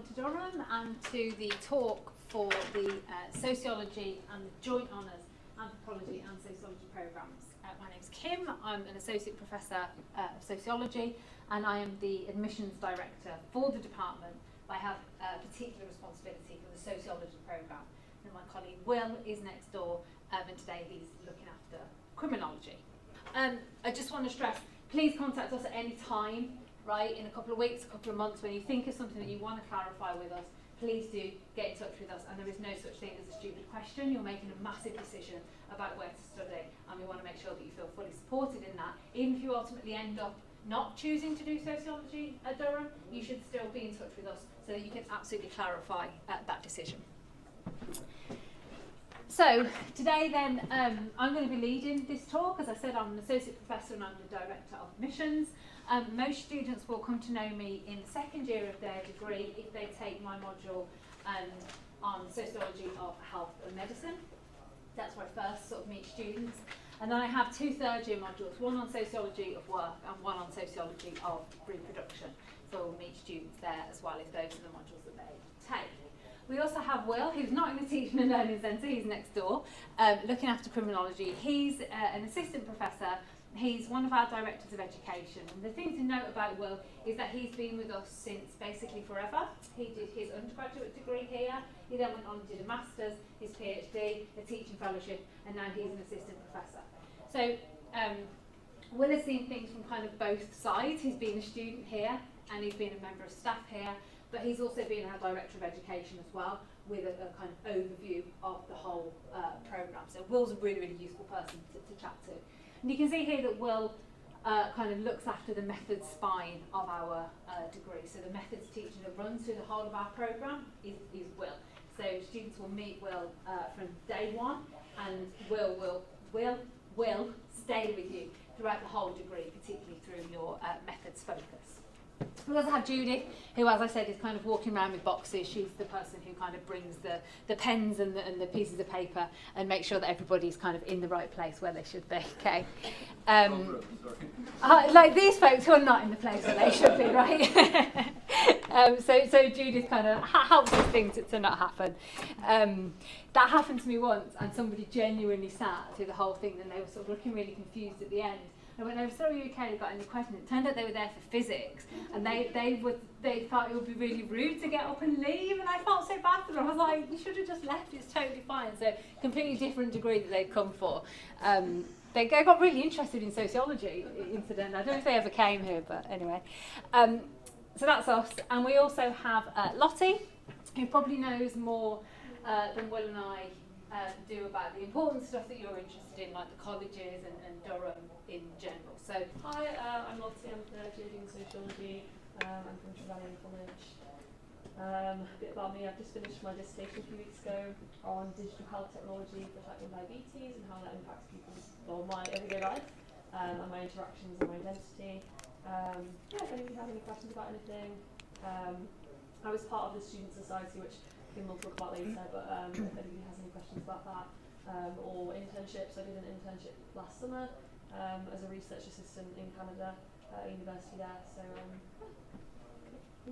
to Durham and to the talk for the Sociology and the Joint Honours Anthropology and Sociology programmes. My name's Kim, I'm an Associate Professor of Sociology and I am the Admissions Director for the department. I have particular responsibility for the Sociology programme, and my colleague Will is next door and today he's looking after Criminology. I just want to stress, please contact us at any time, right, in a couple of weeks, a couple of months, when you think of something that you want to clarify with us. Please do get in touch with us, and there is no such thing as a stupid question. You're making a massive decision about where to study, and we want to make sure that you feel fully supported in that. Even if you ultimately end up not choosing to do sociology at Durham, you should still be in touch with us so that you can absolutely clarify that decision. So today then, I'm going to be leading this talk. As I said, I'm an Associate Professor and I'm the Director of Admissions. Most students will come to know me in the second year of their degree if they take my module on Sociology of Health and Medicine. That's where I first sort of meet students. And then I have two third year modules, one on Sociology of Work and one on Sociology of Reproduction. So we'll meet students there as well if those are the modules that they take. We also have Will, who's not in the Teaching and Learning Centre, he's next door, looking after Criminology. He's an assistant professor. He's one of our directors of education, and the thing to note about Will is that he's been with us since basically forever. He did his undergraduate degree here, he then went on and did a master's, his PhD, a teaching fellowship, and now he's an assistant professor. So Will has seen things from kind of both sides. He's been a student here and he's been a member of staff here, but he's also been our director of education as well, with a kind of overview of the whole programme. So Will's a really, really useful person to chat to. And you can see here that Will kind of looks after the methods spine of our degree. So the methods teaching that runs through the whole of our programme is Will. So students will meet Will from day one, and Will stay with you throughout the whole degree, particularly through your methods focus. We also have Judy, who, as I said, is kind of walking around with boxes. She's the person who kind of brings the pens and the pieces of paper and makes sure that everybody's kind of in the right place where they should be. Okay, like these folks who are not in the place where they should be, right? So Judy's kind of helps this thing to not happen. That happened to me once, and somebody genuinely sat through the whole thing, and they were sort of looking really confused at the end. I went over, sorry, UK, they got any questions? It turned out they were there for physics, and they thought it would be really rude to get up and leave, and I felt so bad for them. I was like, you should have just left, it's totally fine. So completely different degree that they'd come for. They got really interested in sociology, incidentally. I don't know if they ever came here, but anyway. So that's us, and we also have Lottie, who probably knows more than Will and I do about the important stuff that you're interested in, like the colleges and Durham in general. So, hi, I'm Lottie, I'm third year doing sociology. I'm from Trevanion College. A bit about me, I've just finished my dissertation a few weeks ago on digital health technology for type 1 diabetes and how that impacts people's, or my everyday life, and my interactions and my identity. If anybody has any questions about anything, I was part of the student society, which Kim will talk about later, but if anybody has any questions about that, or internships, I did an internship last summer as a research assistant in Canada at a university there. So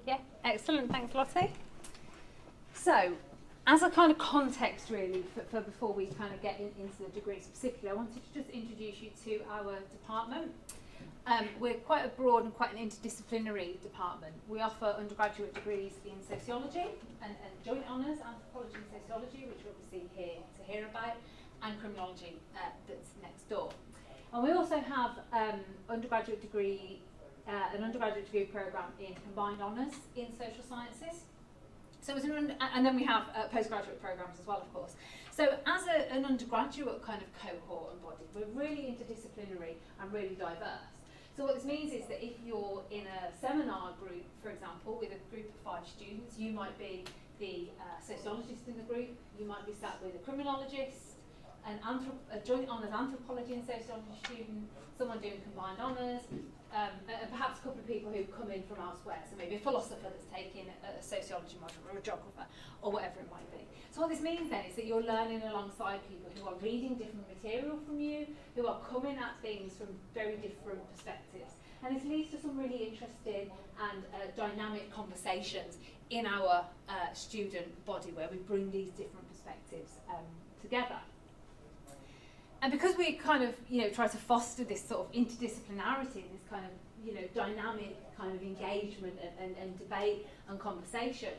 yeah, excellent, thanks Lottie. So, as a kind of context really, for before we kind of get into the degree specifically, I wanted to just introduce you to our department. We're quite a broad and quite an interdisciplinary department. We offer undergraduate degrees in sociology and joint honours, anthropology and sociology, which we're obviously here to hear about, and criminology that's next door. And we also have an undergraduate degree programme in combined honours in social sciences. So and then we have postgraduate programmes as well, of course. So as an undergraduate kind of cohort and body, we're really interdisciplinary and really diverse. So what this means is that if you're in a seminar group, for example, with a group of 5 students, you might be the sociologist in the group, you might be sat with a criminologist, a joint honours anthropology and sociology student, someone doing combined honours, and perhaps a couple of people who come in from elsewhere, so maybe a philosopher that's taking a sociology module or a geographer or whatever it might be. So what this means then is that you're learning alongside people who are reading different material from you, who are coming at things from very different perspectives. and this leads to some really interesting and dynamic conversations in our student body, where we bring these different perspectives together. And because we kind of, try to foster this sort of interdisciplinarity, this kind of, dynamic kind of engagement and debate and conversation,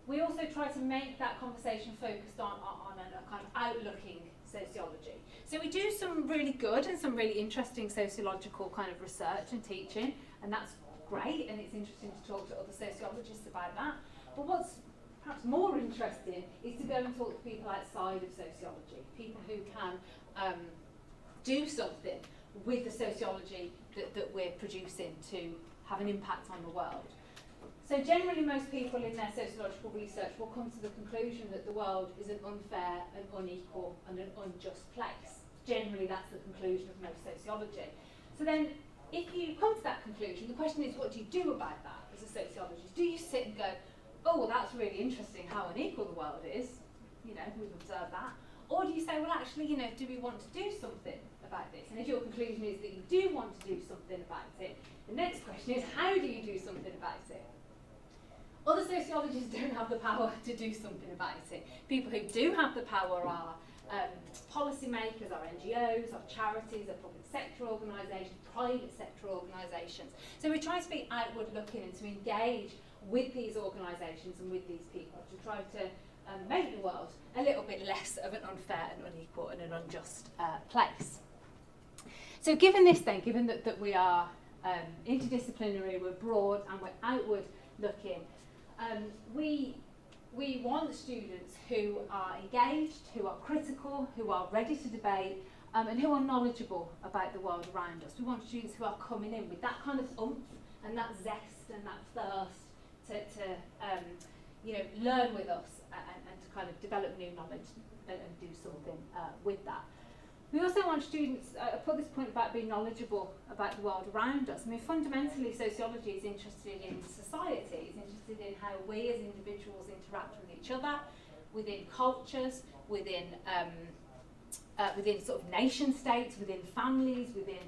we also try to make that conversation focused on a kind of outlooking sociology. So we do some really good and some really interesting sociological kind of research and teaching, and that's great, and it's interesting to talk to other sociologists about that. But what's perhaps more interesting is to go and talk to people outside of sociology, people who can do something with the sociology that we're producing to have an impact on the world. So generally most people in their sociological research will come to the conclusion that the world is an unfair and unequal and an unjust place. Generally that's the conclusion of most sociology. So then if you come to that conclusion, the question is, what do you do about that as a sociologist? Do you sit and go, oh, well, that's really interesting how unequal the world is, we've observed that. Or do you say, well, actually, do we want to do something about this? And if your conclusion is that you do want to do something about it, the next question is, how do you do something about it? Other sociologists don't have the power to do something about it. People who do have the power are policymakers, are NGOs, are charities, are public sector organisations, private sector organisations. So we're trying to be outward looking and to engage with these organisations and with these people to try to make the world a little bit less of an unfair and unequal and an unjust place. So given this then, given that we are interdisciplinary, we're broad and we're outward looking, we want students who are engaged, who are critical, who are ready to debate, and who are knowledgeable about the world around us. We want students who are coming in with that kind of oomph and that zest and that thirst to learn with us and to kind of develop new knowledge and do something with that. We also want students, I put this point about being knowledgeable about the world around us. I mean, fundamentally, sociology is interested in society, it's interested in how we as individuals interact with each other, within cultures, within sort of nation states, within families, within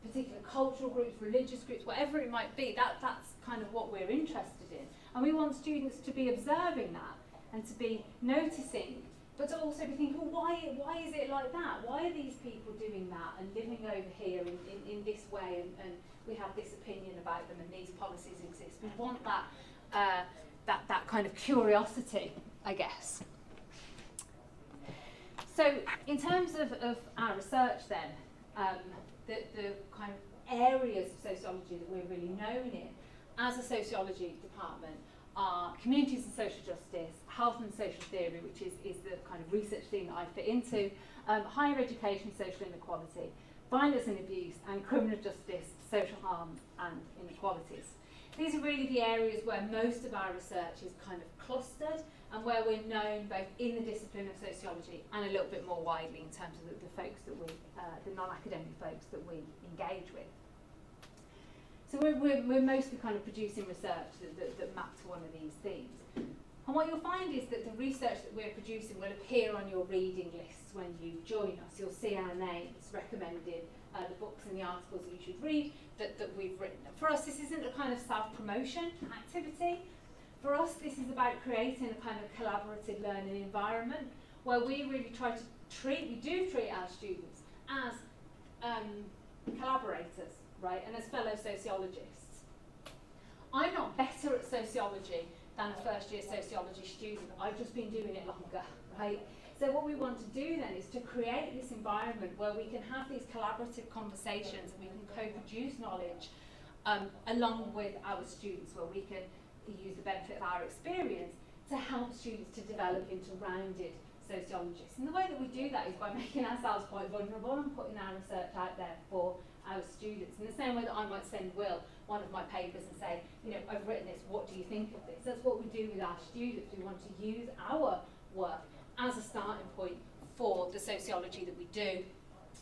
particular cultural groups, religious groups, whatever it might be. That's kind of what we're interested in. And we want students to be observing that and to be noticing, but to also be thinking, well, why is it like that? Why are these people doing that and living over here in this way, and we have this opinion about them and these policies exist? We want that kind of curiosity, I guess. So in terms of our research then, the kind of areas of sociology that we're really known in as a sociology department are communities and social justice, health and social theory, which is the kind of research theme that I fit into, higher education, social inequality, violence and abuse, and criminal justice, social harm and inequalities. These are really the areas where most of our research is kind of clustered and where we're known both in the discipline of sociology and a little bit more widely in terms of the folks that we, the non-academic folks that we engage with. So we're mostly kind of producing research that map to one of these themes. And what you'll find is that the research that we're producing will appear on your reading lists when you join us. You'll see our names recommended, the books and the articles that you should read that we've written. For us, this isn't a kind of self-promotion activity. For us, this is about creating a kind of collaborative learning environment where we really try to treat our students as collaborators, right, and as fellow sociologists. I'm not better at sociology than a first year sociology student. I've just been doing it longer, right? So what we want to do then is to create this environment where we can have these collaborative conversations and we can co-produce knowledge along with our students, where we can use the benefit of our experience to help students to develop into rounded sociologists. And the way that we do that is by making ourselves quite vulnerable and putting our research out there for our students. In the same way that I might send Will one of my papers and say, I've written this, what do you think of this? That's what we do with our students. We want to use our work as a starting point for the sociology that we do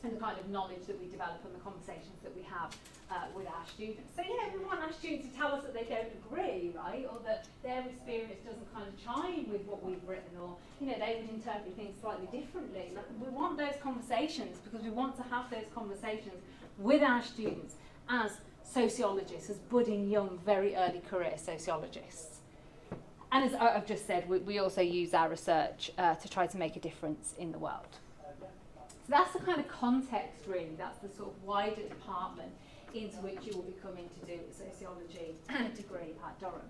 and the kind of knowledge that we develop and the conversations that we have with our students. So we want our students to tell us that they don't agree, right, or that their experience doesn't kind of chime with what we've written, or they would interpret things slightly differently. Like, we want those conversations because we want to have those conversations with our students as sociologists, as budding young, very early career sociologists. And as I've just said, we also use our research to try to make a difference in the world. So that's the kind of context, really. That's the sort of wider department into which you will be coming to do a sociology degree at Durham.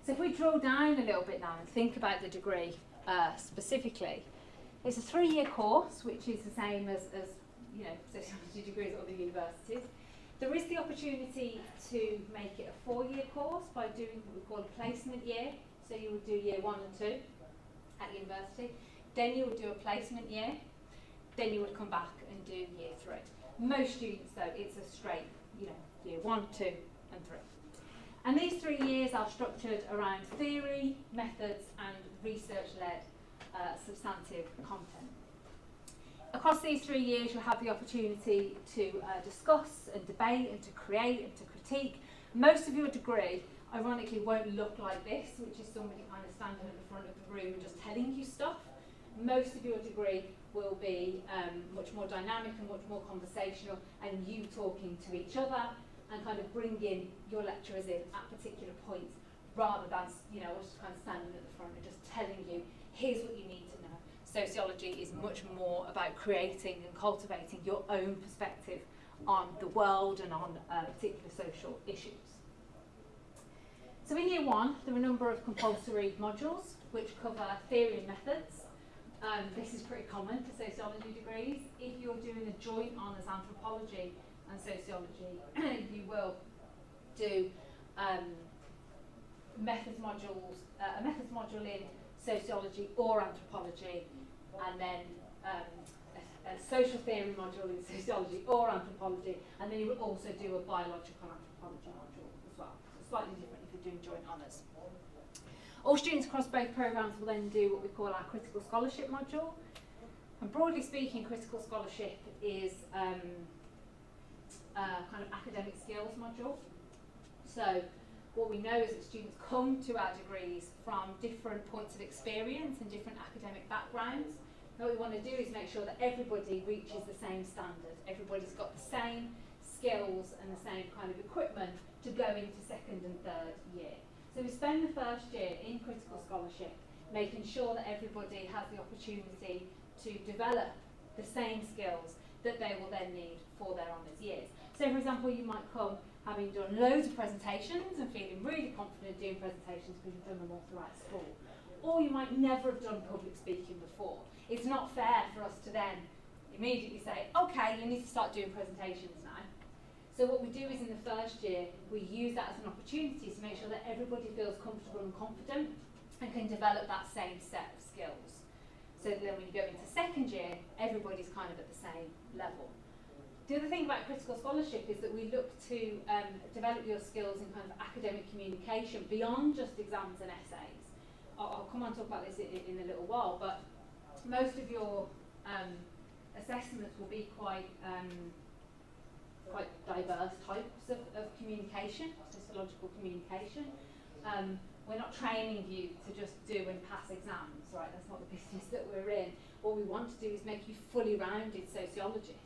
So if we drill down a little bit now and think about the degree specifically, it's a 3-year course, which is the same as you know, sociology degrees at other universities. There is the opportunity to make it a 4-year course by doing what we call a placement year. So you would do year 1 and 2 at university. Then you would do a placement year. Then you would come back and do year 3. Most students, though, it's a straight, you know, year 1, 2, and 3. And these 3 years are structured around theory, methods, and research-led substantive content. Across these 3 years, you'll have the opportunity to discuss and debate and to create and to critique. Most of your degree, ironically, won't look like this, which is somebody kind of standing at the front of the room and just telling you stuff. Most of your degree will be much more dynamic and much more conversational, and you talking to each other and kind of bringing your lecturers in at particular points, rather than, you know, just kind of standing at the front and just telling you, here's what you need to know. Sociology is much more about creating and cultivating your own perspective on the world and on particular social issues. So in year 1, there are a number of compulsory modules which cover theory and methods. This is pretty common for sociology degrees. If you're doing a joint honours anthropology and sociology, you will do methods modules, a methods module in sociology or anthropology, and then a social theory module in sociology or anthropology, and then you will also do a biological anthropology module as well. So slightly different if you're doing joint honours. All students across both programmes will then do what we call our critical scholarship module. And broadly speaking, critical scholarship is a kind of academic skills module. So what we know is that students come to our degrees from different points of experience and different academic backgrounds. And what we want to do is make sure that everybody reaches the same standard. Everybody's got the same skills and the same kind of equipment to go into 2nd and 3rd year. So we spend the first year in critical scholarship making sure that everybody has the opportunity to develop the same skills that they will then need for their honours years. So for example, you might come having done loads of presentations and feeling really confident doing presentations because you've done them all throughout school. Or you might never have done public speaking before. It's not fair for us to then immediately say, okay, you need to start doing presentations now. So what we do is in the first year, we use that as an opportunity to make sure that everybody feels comfortable and confident and can develop that same set of skills. So that then when you go into 2nd year, everybody's kind of at the same level. The other thing about critical scholarship is that we look to develop your skills in kind of academic communication beyond just exams and essays. I'll come on and talk about this in a little while, but most of your assessments will be quite diverse types of communication, sociological communication. We're not training you to just do and pass exams, right? That's not the business that we're in. What we want to do is make you fully rounded sociologists.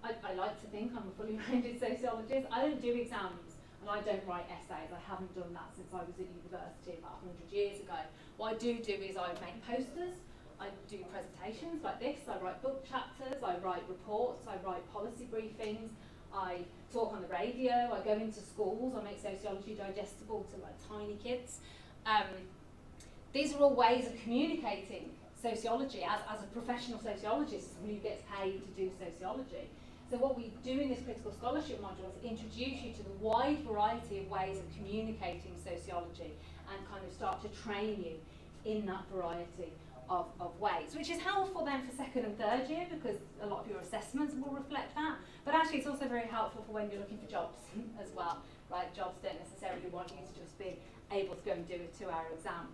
I like to think I'm a fully rounded sociologist. I don't do exams and I don't write essays. I haven't done that since I was at university about 100 years ago. What I do is I make posters, I do presentations like this, I write book chapters, I write reports, I write policy briefings, I talk on the radio, I go into schools, I make sociology digestible to like tiny kids. These are all ways of communicating sociology as a professional sociologist who gets paid to do sociology. So what we do in this critical scholarship module is introduce you to the wide variety of ways of communicating sociology and kind of start to train you in that variety of ways, which is helpful then for 2nd and 3rd year because a lot of your assessments will reflect that. But actually it's also very helpful for when you're looking for jobs as well, right? Jobs don't necessarily want you to just be able to go and do a 2-hour exam.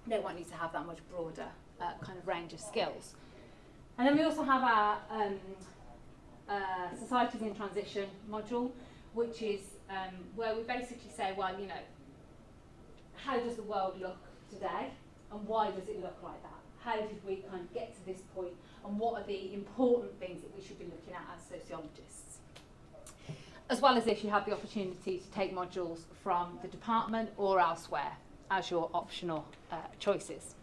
They want you to have that much broader kind of range of skills. And then we also have our Societies in Transition module, which is where we basically say, well, you know, how does the world look today and why does it look like that? How did we kind of get to this point and what are the important things that we should be looking at as sociologists? as well as if you have the opportunity to take modules from the department or elsewhere as your optional choices.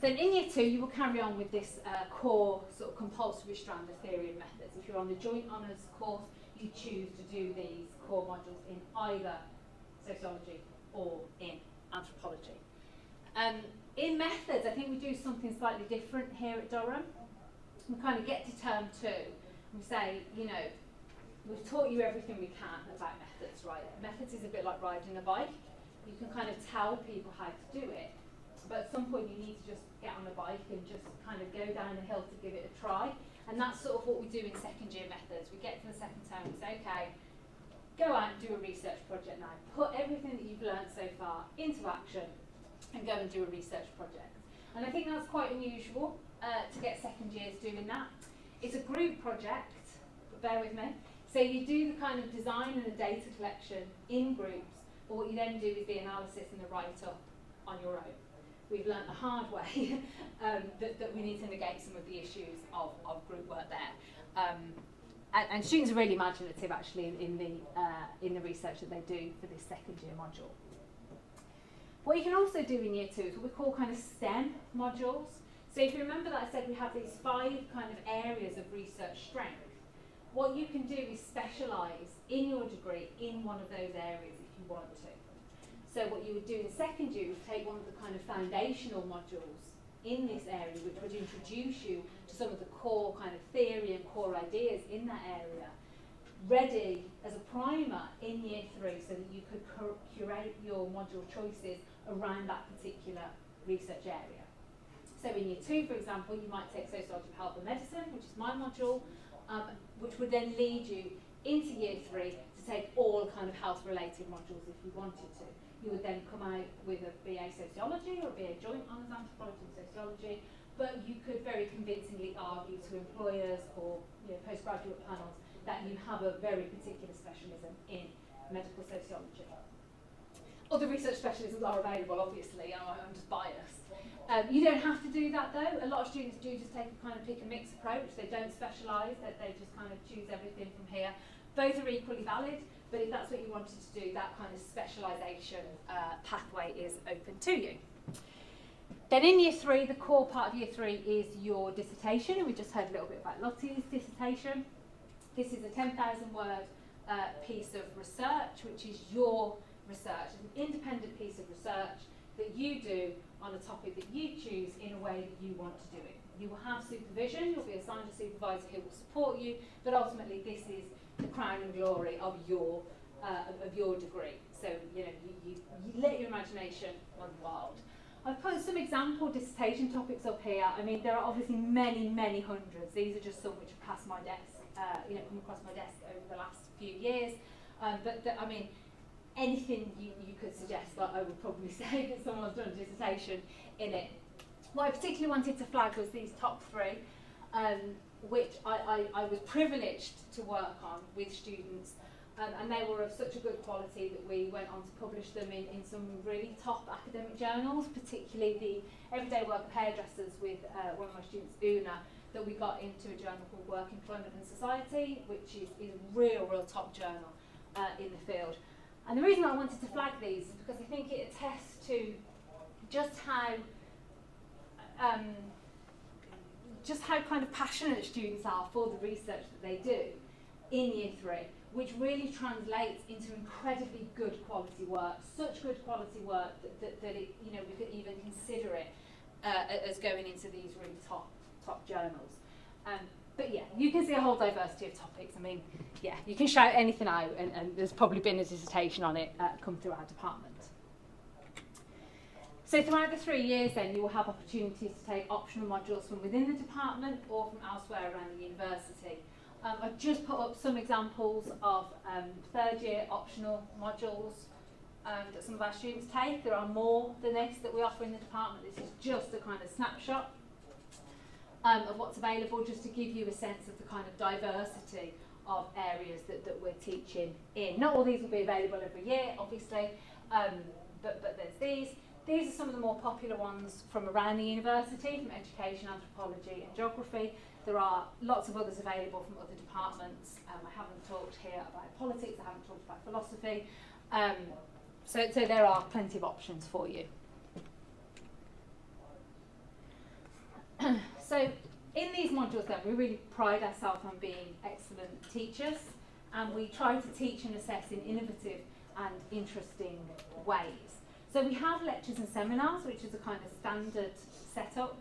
So in year 2, you will carry on with this core sort of compulsory strand of theory and methods. If you're on the joint honours course, you choose to do these core modules in either sociology or in anthropology. In methods, I think we do something slightly different here at Durham. We kind of get to term 2 and we say, you know, we've taught you everything we can about methods, right? Methods is a bit like riding a bike. You can kind of tell people how to do it, but at some point you need to just get on a bike and just kind of go down a hill to give it a try. And that's sort of what we do in second year methods. We get to the second term and say, okay, go out and do a research project now. Put everything that you've learned so far into action and go and do a research project. And I think that's quite unusual to get second years doing that. It's a group project, but bear with me. So you do the kind of design and the data collection in groups, but what you then do is the analysis and the write-up on your own. We've learnt the hard way that we need to negate some of the issues of group work there. And students are really imaginative actually in the research that they do for this second year module. What you can also do in year 2 is what we call kind of STEM modules. So if you remember that I said we have these 5 kind of areas of research strength, what you can do is specialise in your degree in one of those areas if you want to. So what you would do in second year is take one of the kind of foundational modules in this area, which would introduce you to some of the core kind of theory and core ideas in that area, ready as a primer in year 3 so that you could curate your module choices around that particular research area. So in year 2, for example, you might take Sociology of Health and Medicine, which is my module, which would then lead you into year 3 to take all kind of health related modules if you wanted to. You would then come out with a BA Sociology or a BA Joint Honours Anthropology and Sociology, but you could very convincingly argue to employers or postgraduate panels that you have a very particular specialism in medical sociology. Other research specialisms are available, obviously, I'm just biased. You don't have to do that though. A lot of students do just take a kind of pick and mix approach. They don't specialise, they just kind of choose everything from here. Both are equally valid, but if that's what you wanted to do, that kind of specialisation pathway is open to you. Then in year 3, the core part of year 3 is your dissertation, and we just heard a little bit about Lottie's dissertation. This is a 10,000 word piece of research, which is your research, an independent piece of research that you do on a topic that you choose in a way that you want to do it. You will have supervision, you'll be assigned a supervisor who will support you, but ultimately this is the crown and glory of your degree. So you let your imagination run wild. I've put some example dissertation topics up here. I mean, there are obviously many, many hundreds. These are just some which have passed my desk, come across my desk over the last few years. I mean, anything you could suggest that I would probably say that someone's done a dissertation in it. What I particularly wanted to flag was these top 3, which I was privileged to work on with students, and they were of such a good quality that we went on to publish them in some really top academic journals, particularly the Everyday Work of Hairdressers with one of my students, Una, that we got into a journal called Work, Employment and Society, which is a real top journal in the field. And the reason I wanted to flag these is because I think it attests to just how kind of passionate students are for the research that they do in year 3, which really translates into incredibly good quality work, such good quality work that it, we could even consider it as going into these really top journals. But yeah, you can see a whole diversity of topics. I mean, yeah, you can shout anything out, and there's probably been a dissertation on it come through our department. So throughout the 3 years then, you will have opportunities to take optional modules from within the department or from elsewhere around the university. I've just put up some examples of 3rd year optional modules that some of our students take. There are more than this that we offer in the department. This is just a kind of snapshot of what's available, just to give you a sense of the kind of diversity of areas that we're teaching in. Not all these will be available every year, obviously, but there's these. these are some of the more popular ones from around the university, from education, anthropology and geography. There are lots of others available from other departments. I haven't talked here about politics, I haven't talked about philosophy. So there are plenty of options for you. So in these modules then, we really pride ourselves on being excellent teachers, and we try to teach and assess in innovative and interesting ways. So we have lectures and seminars, which is a kind of standard setup.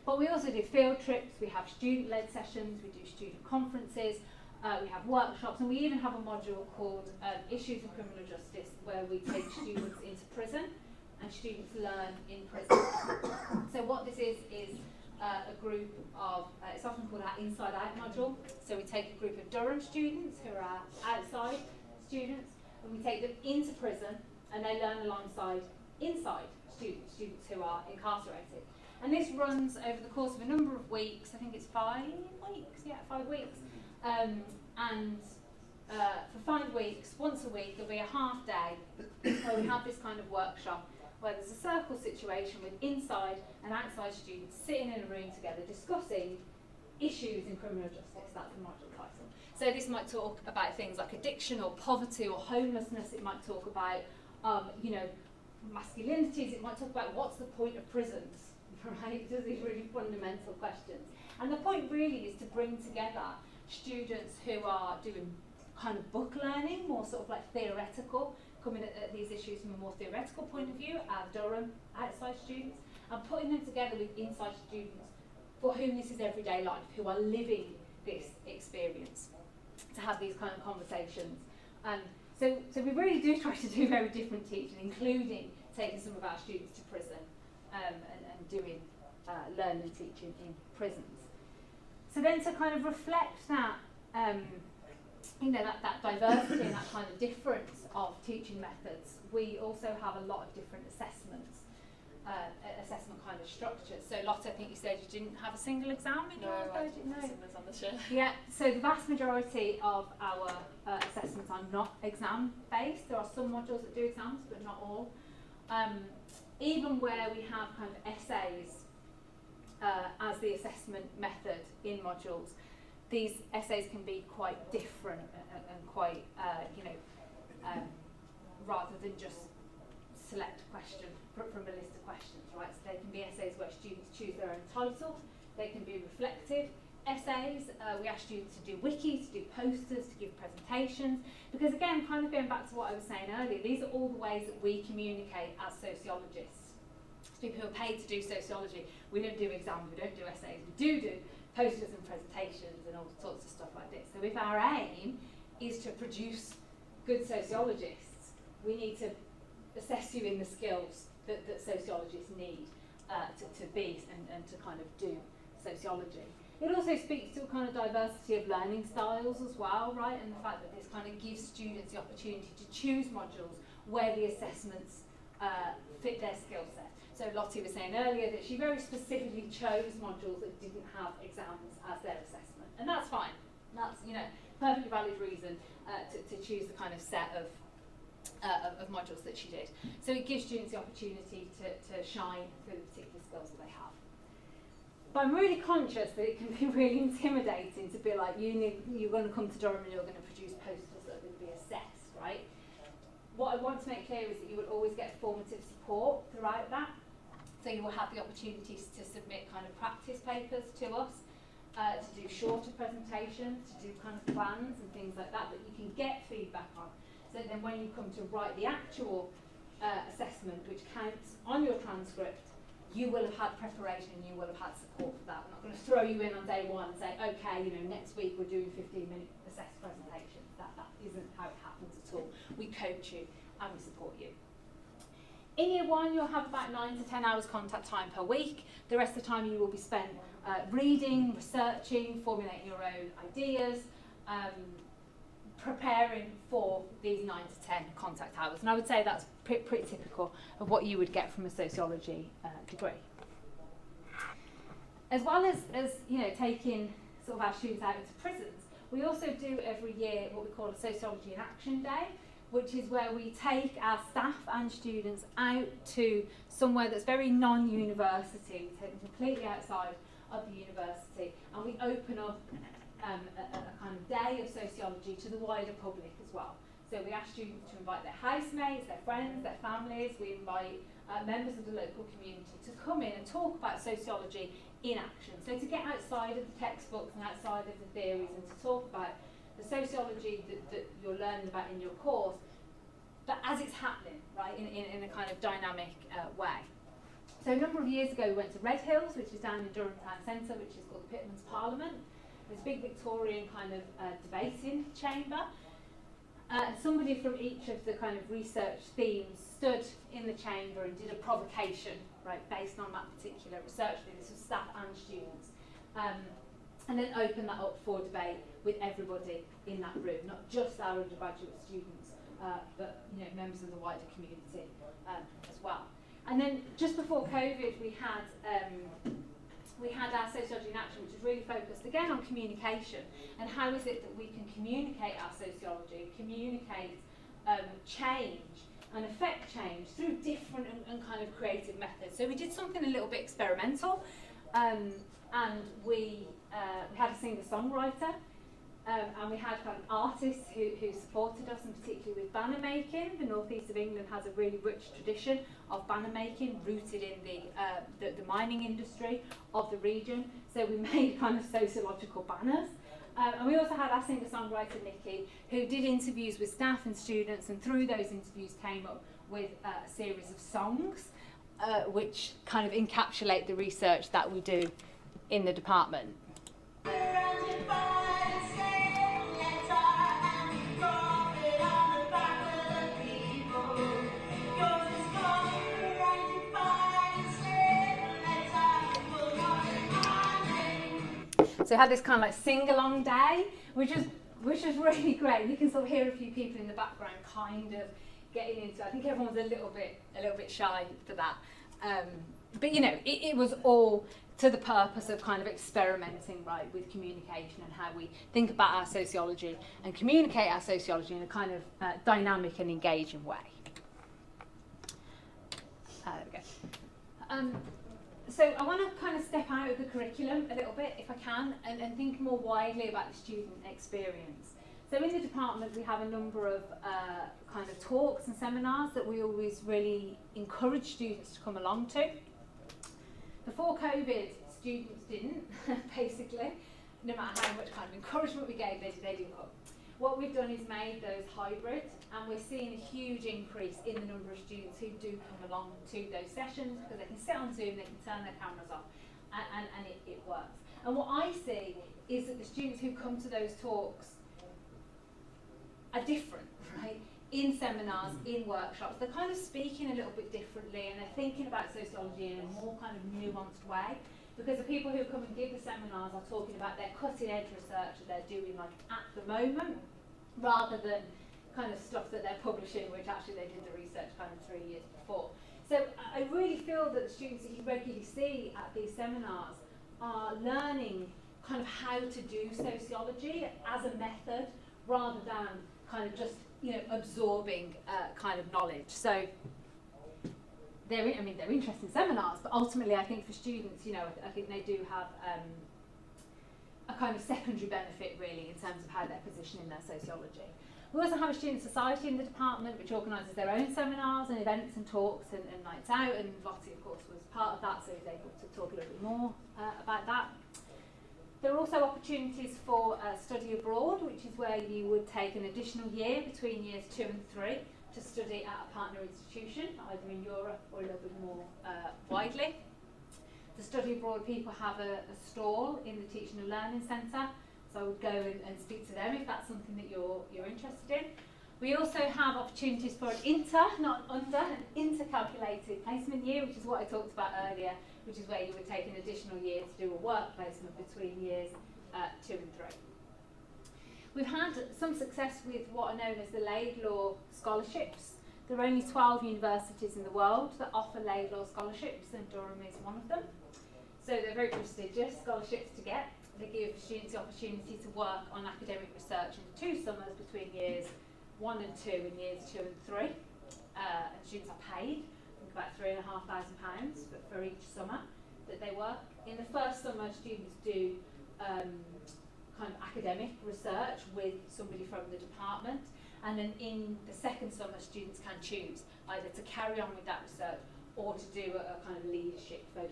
But we also do field trips, we have student-led sessions, we do student conferences, we have workshops, and we even have a module called Issues in Criminal Justice, where we take students into prison and students learn in prison. So what this is a group of, it's often called our Inside Out module. So we take a group of Durham students who are our outside students, and we take them into prison, and they learn alongside inside students who are incarcerated. And this runs over the course of a number of weeks. I think it's 5 weeks, yeah, 5 weeks. For 5 weeks, once a week, there'll be a half day where we have this kind of workshop where there's a circle situation with inside and outside students sitting in a room together discussing issues in criminal justice. That's the module title. So this might talk about things like addiction or poverty or homelessness. It might talk about, masculinities. It might talk about what's the point of prisons, right? Just these really fundamental questions. And the point really is to bring together students who are doing kind of book learning, more sort of like theoretical, coming at these issues from a more theoretical point of view, our Durham outside students, and putting them together with inside students for whom this is everyday life, who are living this experience, to have these kind of conversations. So we really do try to do very different teaching, including taking some of our students to prison and doing learning and teaching in prisons. So then to kind of reflect that, that diversity and that kind of difference of teaching methods, we also have a lot of different assessments, assessment kind of structures. So Lotte, I think you said you didn't have a single exam in your project? No, on the show. Yeah, so the vast majority of our assessments are not exam based. There are some modules that do exams, but not all. Even where we have kind of essays as the assessment method in modules, these essays can be quite different and quite, rather than just select a question from a list of questions, right? So they can be essays where students choose their own title. They can be reflective essays. We ask students to do wikis, to do posters, to give presentations. Because again, kind of going back to what I was saying earlier, these are all the ways that we communicate as sociologists. People who are paid to do sociology, we don't do exams, we don't do essays, we do posters and presentations and all sorts of stuff like this. So if our aim is to produce good sociologists, we need to assess you in the skills that sociologists need to be and to kind of do sociology. It also speaks to a kind of diversity of learning styles as well, right? And the fact that this kind of gives students the opportunity to choose modules where the assessments fit their skill set. So Lottie was saying earlier that she very specifically chose modules that didn't have exams as their assessment. And that's fine. That's, perfectly valid reason to choose the kind of set of modules that she did. So it gives students the opportunity to shine through the particular skills that they have. But I'm really conscious that it can be really intimidating to be like, you're going to come to Durham and you're going to produce posters that are going to be assessed, right? What I want to make clear is that you will always get formative support throughout that. So you will have the opportunities to submit kind of practice papers to us, to do shorter presentations, to do kind of plans and things like that you can get feedback on. So then when you come to write the actual assessment, which counts on your transcript, you will have had preparation, you will have had support for that. We're not going to throw you in on day one and say, okay, next week we're doing 15-minute assessed presentations. That isn't how it happens at all. We coach you and we support you. In year one, you'll have about 9 to 10 hours contact time per week. The rest of the time you will be spent reading, researching, formulating your own ideas, preparing for these 9 to 10 contact hours. And I would say that's pretty typical of what you would get from a sociology degree. As well as taking sort of our students out into prisons, we also do every year what we call a Sociology in Action Day. which is where we take our staff and students out to somewhere that's very non-university. We take them completely outside of the university, and we open up a kind of day of sociology to the wider public as well. So we ask students to invite their housemates, their friends, their families. We invite members of the local community to come in and talk about sociology in action. So to get outside of the textbooks and outside of the theories, and to talk about the sociology that you're learning about in your course, but as it's happening, right, in a kind of dynamic way. So a number of years ago we went to Red Hills, which is down in Durham Town Centre, which is called the Pitman's Parliament. There's a big Victorian kind of debating chamber. Somebody from each of the kind of research themes stood in the chamber and did a provocation, right, based on that particular research theme. This was staff and students. And then opened that up for debate with everybody in that room, not just our undergraduate students, but members of the wider community as well. And then just before COVID, we had our Sociology in Action, which was really focused again on communication and how is it that we can communicate our sociology, communicate change and affect change through different and kind of creative methods. So we did something a little bit experimental, and we had a singer-songwriter, and we had kind of artists who supported us, and particularly with banner making. The northeast of England has a really rich tradition of banner making, rooted in the mining industry of the region. So we made kind of sociological banners. And we also had our singer-songwriter Nikki, who did interviews with staff and students, and through those interviews came up with a series of songs which kind of encapsulate the research that we do in the department. So we had this kind of like sing-along day, which was really great. You can sort of hear a few people in the background kind of getting into it. I think everyone's a little bit shy for that. But it was all to the purpose of kind of experimenting, right, with communication and how we think about our sociology and communicate our sociology in a kind of dynamic and engaging way. There we go. So I want to kind of step out of the curriculum a little bit, if I can, and think more widely about the student experience. So in the department we have a number of kind of talks and seminars that we always really encourage students to come along to. Before COVID, students didn't, basically. No matter how much kind of encouragement we gave, they didn't come. What we've done is made those hybrid, and we're seeing a huge increase in the number of students who do come along to those sessions, because they can sit on Zoom, they can turn their cameras off, and it works. And what I see is that the students who come to those talks are different, right? In seminars, in workshops, they're kind of speaking a little bit differently, and they're thinking about sociology in a more kind of nuanced way. Because the people who come and give the seminars are talking about their cutting-edge research that they're doing like at the moment, rather than kind of stuff that they're publishing, which actually they did the research kind of 3 years before. So I really feel that the students that you regularly see at these seminars are learning kind of how to do sociology as a method, rather than kind of just absorbing kind of knowledge. So they're interesting seminars, but ultimately I think for students, I think they do have a kind of secondary benefit really in terms of how they're positioning their sociology. We also have a student society in the department which organises their own seminars and events and talks and nights out, and Lottie of course was part of that, so he was able to talk a little bit more about that. There are also opportunities for study abroad, which is where you would take an additional year between years 2 and 3 to study at a partner institution, either in Europe or a little bit more widely. The study abroad people have a stall in the Teaching and Learning Centre, so I would go and speak to them if that's something that you're interested in. We also have opportunities for an intercalculated placement year, which is what I talked about earlier, which is where you would take an additional year to do a work placement between years 2 and 3. We've had some success with what are known as the Laidlaw scholarships. There are only 12 universities in the world that offer Laidlaw scholarships, and Durham is one of them. So they're very prestigious scholarships to get. They give students the opportunity to work on academic research in 2 summers between years 1 and 2 in years 2 and 3. And students are paid, I think about £3,500 for each summer that they work. In the first summer, students do kind of academic research with somebody from the department, and then in the second summer, students can choose either to carry on with that research or to do a kind of leadership focus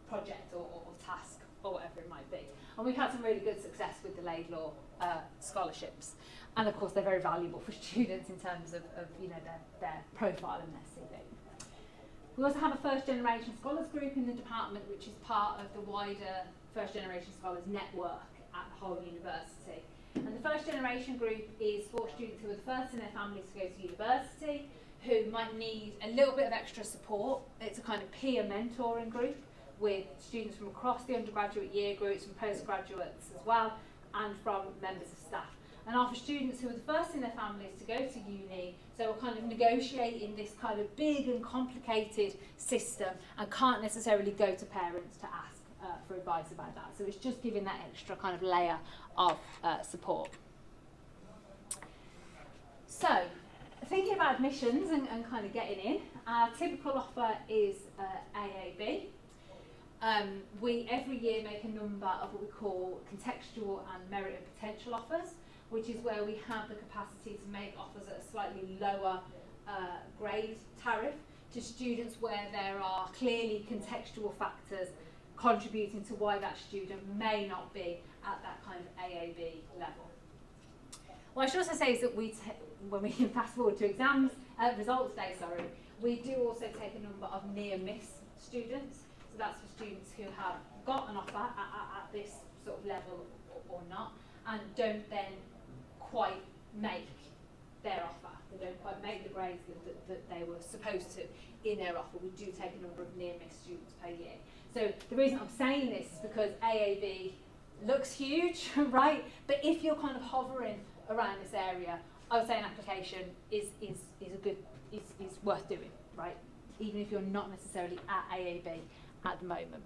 project or task or whatever it might be. And we've had some really good success with the Laidlaw scholarships, and of course they're very valuable for students in terms of you know, their profile and their CV. We also have a first generation scholars group in the department, which is part of the wider first generation scholars network at the whole university. And the first generation group is for students who are the first in their families to go to university, who might need a little bit of extra support. It's a kind of peer mentoring group with students from across the undergraduate year groups, from postgraduates as well, and from members of staff. And are for students who are the first in their families to go to uni, so we're kind of negotiating this kind of big and complicated system and can't necessarily go to parents to ask for advice about that. So it's just giving that extra kind of layer of support. So, thinking about admissions and kind of getting in, our typical offer is AAB. We every year make a number of what we call contextual and merit and potential offers, which is where we have the capacity to make offers at a slightly lower grade tariff to students where there are clearly contextual factors contributing to why that student may not be at that kind of AAB level. What I should also say is that when we fast forward to exams, results day, we do also take a number of near miss students. So that's for students who have got an offer at this sort of level or not, and don't then quite make their offer. They don't quite make the grades that they were supposed to in their offer. We do take a number of near miss students per year. So the reason I'm saying this is because AAB looks huge, right? But if you're kind of hovering around this area, I would say an application is worth doing, right? Even if you're not necessarily at AAB at the moment.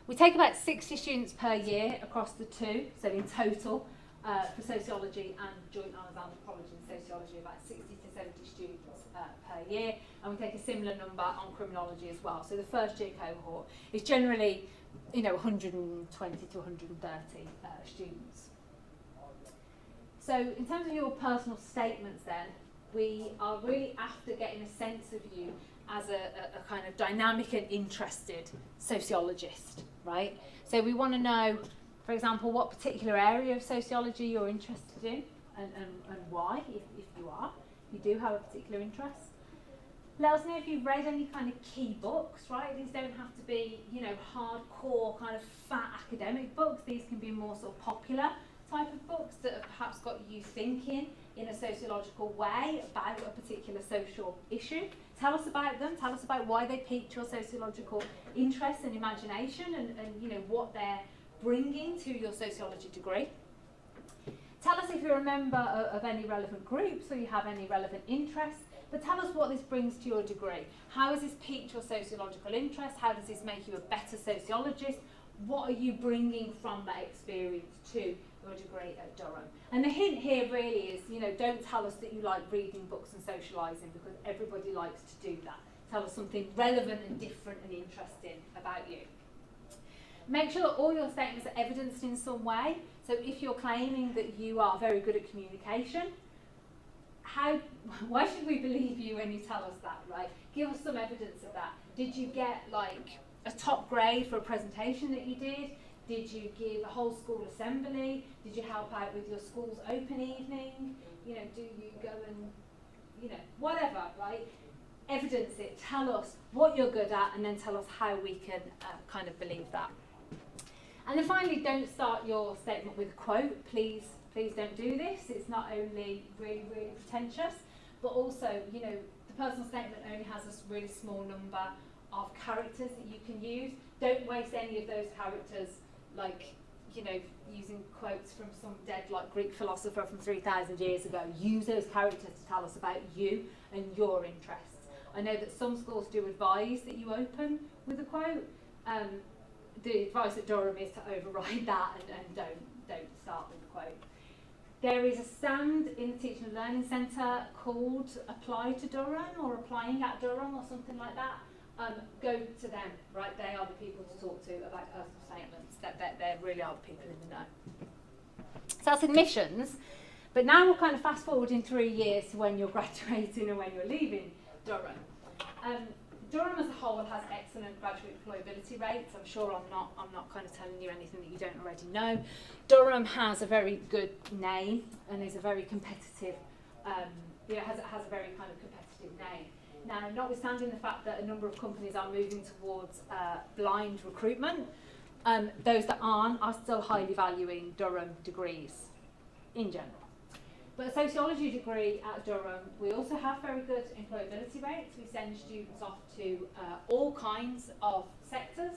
We take about 60 students per year across the two, so in total for sociology and joint honours anthropology and sociology, about 60 to 70 students per year, and we take a similar number on criminology as well. So the first year cohort is generally, you know, 120 to 130 students. So in terms of your personal statements then, we are really after getting a sense of you as a kind of dynamic and interested sociologist, right? So we want to know, for example, what particular area of sociology you're interested in and why, if you are. If you do have a particular interest. Let us know if you've read any kind of key books, right? These don't have to be, you know, hardcore kind of fat academic books. These can be more sort of popular type of books that have perhaps got you thinking in a sociological way about a particular social issue. Tell us about them. Tell us about why they piqued your sociological interest and imagination, and you know, what they're bringing to your sociology degree. Tell us if you're a member of any relevant groups or you have any relevant interests, but tell us what this brings to your degree. How has this piqued your sociological interest? How does this make you a better sociologist? What are you bringing from that experience to your degree at Durham? And the hint here really is, you know, don't tell us that you like reading books and socialising, because everybody likes to do that. Tell us something relevant and different and interesting about you. Make sure that all your statements are evidenced in some way. So if you're claiming that you are very good at communication, why should we believe you when you tell us that, right? Give us some evidence of that. Did you get like a top grade for a presentation that you did? Did you give a whole school assembly? Did you help out with your school's open evening? You know, do you go and, you know, whatever, right? Evidence it, tell us what you're good at, and then tell us how we can kind of believe that. And then finally, don't start your statement with a quote. Please don't do this. It's not only really, really pretentious, but also, you know, the personal statement only has a really small number of characters that you can use. Don't waste any of those characters, like, you know, using quotes from some dead, like, Greek philosopher from 3,000 years ago. Use those characters to tell us about you and your interests. I know that some schools do advise that you open with a quote. The advice at Durham is to override that and don't start with a quote. There is a stand in the Teaching and Learning Centre called Apply to Durham or Applying at Durham or something like that. Go to them, right? They are the people to talk to about personal statements. They really are the people in the know. So that's admissions. But now we're kind of fast forwarding 3 years to when you're graduating and when you're leaving Durham. Durham as a whole has excellent graduate employability rates. I'm sure I'm not kind of telling you anything that you don't already know. Durham has a very good name and is a very competitive, has a very kind of competitive name. Now, notwithstanding the fact that a number of companies are moving towards blind recruitment, those that aren't are still highly valuing Durham degrees in general. But a sociology degree at Durham, we also have very good employability rates. We send students off to all kinds of sectors.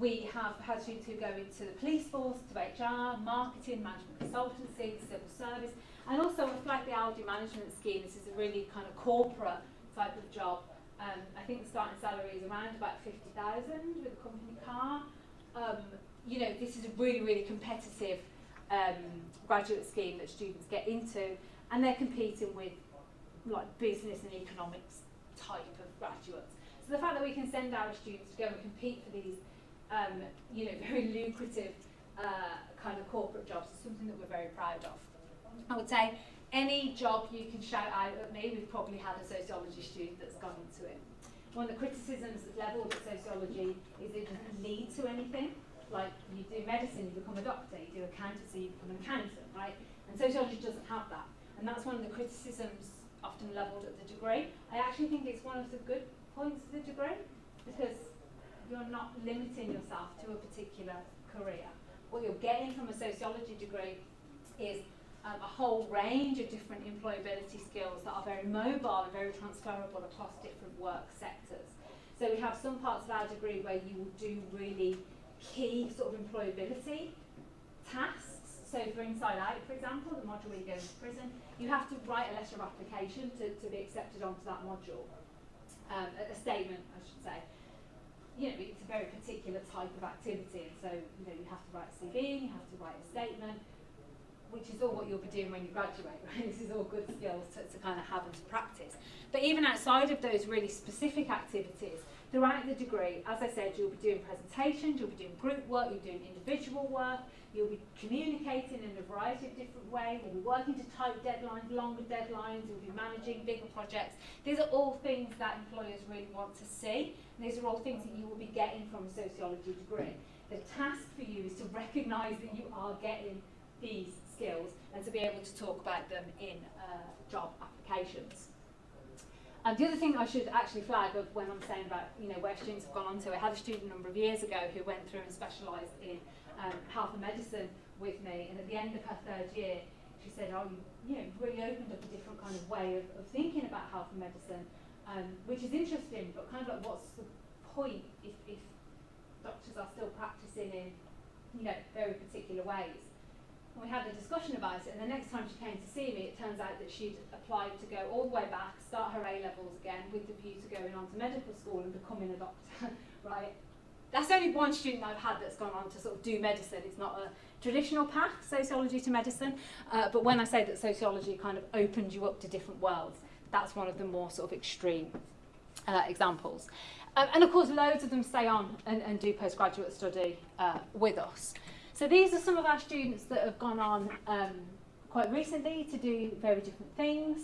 We have had students who go into the police force, to HR, marketing, management consultancy, civil service, and also a flag the Aldi management scheme. This is a really kind of corporate type of job. I think the starting salary is around about 50,000 with a company car. This is a really, really competitive graduate scheme that students get into, and they're competing with like business and economics type of graduates. So the fact that we can send our students to go and compete for these very lucrative kind of corporate jobs is something that we're very proud of. I would say any job you can shout out at me, we've probably had a sociology student that's gone into it. One of the criticisms that's levelled at sociology is it doesn't lead to anything. Like, you do medicine, you become a doctor, you do accountancy, you become an accountant, right? And sociology doesn't have that. And that's one of the criticisms often levelled at the degree. I actually think it's one of the good points of the degree, because you're not limiting yourself to a particular career. What you're getting from a sociology degree is a whole range of different employability skills that are very mobile and very transferable across different work sectors. So we have some parts of our degree where you will do really key sort of employability tasks. So for Inside Out, for example, the module where you go into prison, you have to write a letter of application to be accepted onto that module. A statement, I should say. It's a very particular type of activity, and so you have to write a CV, you have to write a statement, which is all what you'll be doing when you graduate, right? This is all good skills to kind of have and to practice. But even outside of those really specific activities, throughout the degree, as I said, you'll be doing presentations, you'll be doing group work, you'll be doing individual work, you'll be communicating in a variety of different ways, you'll be working to tight deadlines, longer deadlines, you'll be managing bigger projects. These are all things that employers really want to see, and these are all things that you will be getting from a sociology degree. The task for you is to recognise that you are getting these skills and to be able to talk about them in job applications. The other thing I should actually flag of when I'm saying about where students have gone on to, I had a student a number of years ago who went through and specialised in health and medicine with me, and at the end of her third year she said, you really opened up a different kind of way of thinking about health and medicine, which is interesting, but kind of like what's the point if doctors are still practising in very particular ways. And we had a discussion about it, and the next time she came to see me, it turns out that she'd applied to go all the way back, start her A-levels again, with the view to going on to medical school and becoming a doctor, right? That's only one student I've had that's gone on to sort of do medicine. It's not a traditional path, sociology to medicine, but when I say that sociology kind of opens you up to different worlds, that's one of the more sort of extreme examples. And of course, loads of them stay on and do postgraduate study with us. So these are some of our students that have gone on quite recently to do very different things.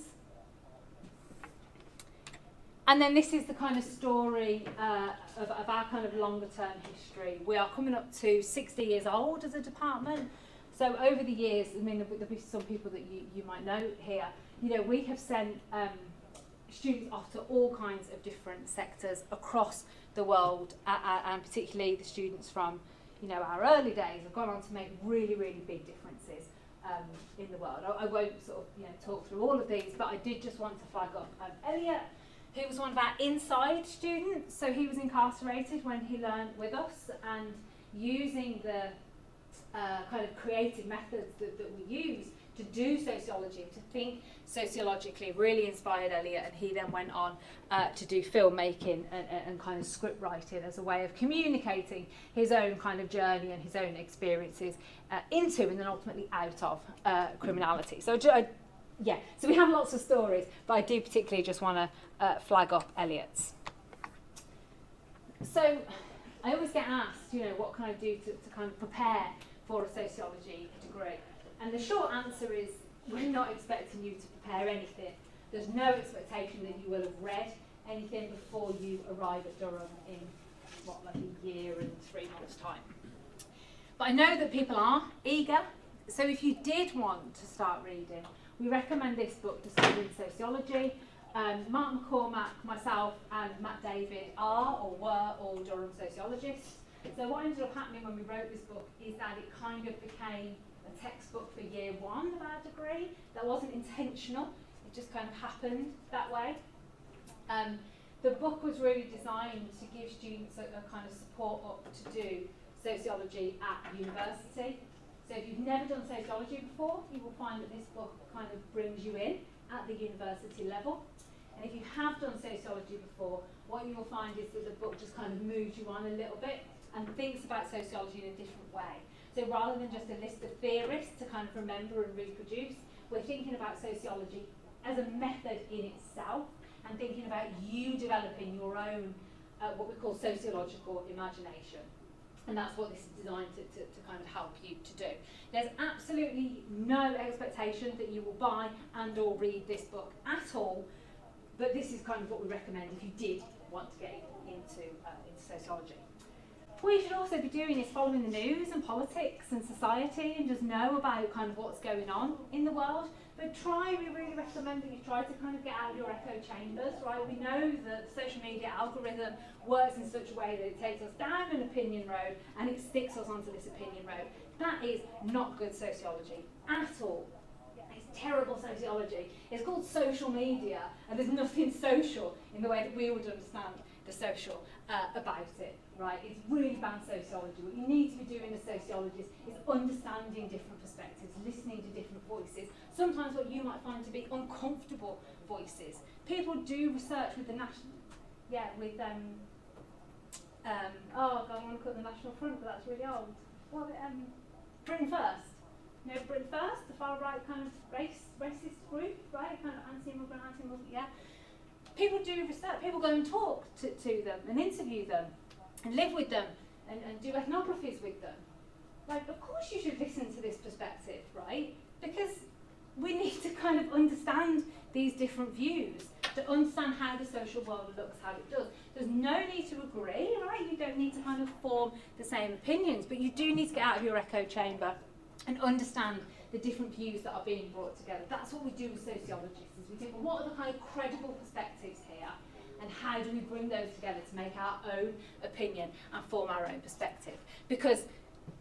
And then this is the kind of story of our kind of longer term history. We are coming up to 60 years old as a department. So over the years, I mean, there'll be some people that you might know here, we have sent students off to all kinds of different sectors across the world, and particularly the students from our early days have gone on to make really, really big differences in the world. I won't sort of talk through all of these, but I did just want to flag up Elliot, who was one of our inside students. So he was incarcerated when he learned with us, and using the kind of creative methods that we use to do sociology, to think sociologically, really inspired Elliot, and he then went on to do filmmaking and kind of script writing as a way of communicating his own kind of journey and his own experiences into and then ultimately out of criminality. So yeah, so we have lots of stories, but I do particularly just want to flag up Elliot's. So I always get asked, you know, what can I do to kind of prepare for a sociology degree? And the short answer is, we're not expecting you to prepare anything. There's no expectation that you will have read anything before you arrive at Durham in, like a year and 3 months' time. But I know that people are eager, so if you did want to start reading, we recommend this book, Discovering Sociology. Mark McCormack, myself and Matt David are or were all Durham sociologists. So what ended up happening when we wrote this book is that it kind of became a textbook for year one of our degree. That wasn't intentional, it just kind of happened that way. The book was really designed to give students a kind of support up to do sociology at university. So if you've never done sociology before, you will find that this book kind of brings you in at the university level. And if you have done sociology before, what you will find is that the book just kind of moves you on a little bit and thinks about sociology in a different way. So rather than just a list of theorists to kind of remember and reproduce, we're thinking about sociology as a method in itself and thinking about you developing your own, what we call sociological imagination. And that's what this is designed to kind of help you to do. There's absolutely no expectation that you will buy and or read this book at all, but this is kind of what we recommend if you did want to get into sociology. What you should also be doing is following the news and politics and society and just know about kind of what's going on in the world. But we really recommend that you try to kind of get out of your echo chambers, right? We know that the social media algorithm works in such a way that it takes us down an opinion road and it sticks us onto this opinion road. That is not good sociology at all. It's terrible sociology. It's called social media, and there's nothing social in the way that we would understand the social about it, right? It's really bad sociology. What you need to be doing as sociologists is understanding different perspectives, listening to different voices, sometimes what you might find to be uncomfortable voices. People do research with the national, oh God, I want to call it the National Front, but that's really old. What, Britain First. You know, Britain First, the far right kind of racist group, right? Kind of anti-immigrant, yeah. People do research, people go and talk to them and interview them and live with them and do ethnographies with them. Like, of course you should listen to this perspective, right? Because we need to kind of understand these different views, to understand how the social world looks, how it does. There's no need to agree, right? You don't need to kind of form the same opinions, but you do need to get out of your echo chamber and understand the different views that are being brought together. That's what we do as sociologists, is we think, well, what are the kind of credible perspectives here, and how do we bring those together to make our own opinion and form our own perspective? Because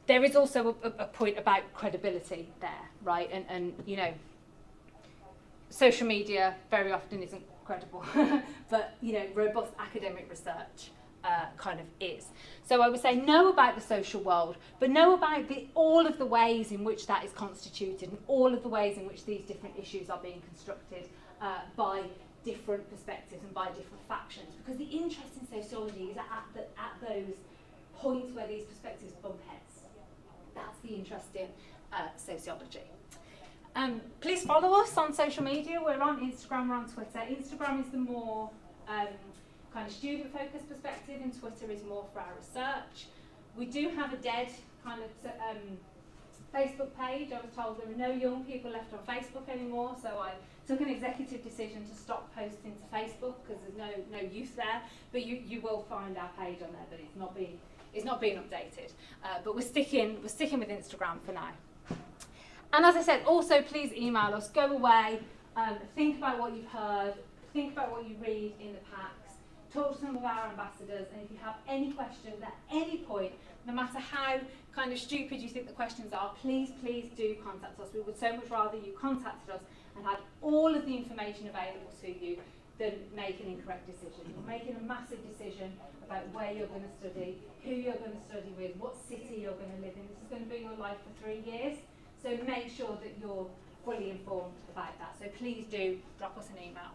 there is also a point about credibility there, right? And you know, social media very often isn't credible, but you know, robust academic research kind of is. So I would say know about the social world, but know about all of the ways in which that is constituted and all of the ways in which these different issues are being constructed by different perspectives and by different factions. Because the interest in sociology is at those points where these perspectives bump heads. That's the interest in sociology. Please follow us on social media. We're on Instagram, we're on Twitter. Instagram is the more kind of student-focused perspective, and Twitter is more for our research. We do have a dead kind of Facebook page. I was told there are no young people left on Facebook anymore, so I took an executive decision to stop posting to Facebook because there's no youth there. But you will find our page on there, but it's not being updated. But we're sticking with Instagram for now. And as I said, also please email us. Go away, think about what you've heard, think about what you read in the packs. Talk to some of our ambassadors, and if you have any questions at any point, no matter how kind of stupid you think the questions are, please do contact us. We would so much rather you contacted us and had all of the information available to you than make an incorrect decision. You're making a massive decision about where you're going to study, who you're going to study with, what city you're going to live in. This is going to be your life for 3 years, so make sure that you're fully informed about that. So please do drop us an email.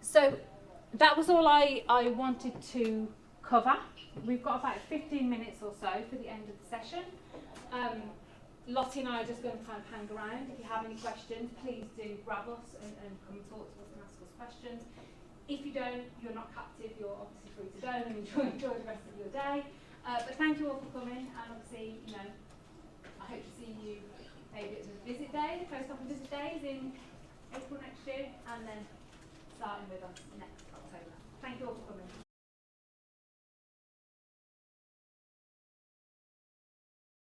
So that was all I wanted to cover. We've got about 15 minutes or so for the end of the session. Lottie and I are just going to kind of hang around. If you have any questions, please do grab us and come and talk to us and ask us questions. If you don't, you're not captive, you're obviously free to go and enjoy the rest of your day. But thank you all for coming, and obviously, you know, I hope to see you maybe at the visit day, the post office visit days in April next year, and then starting with us next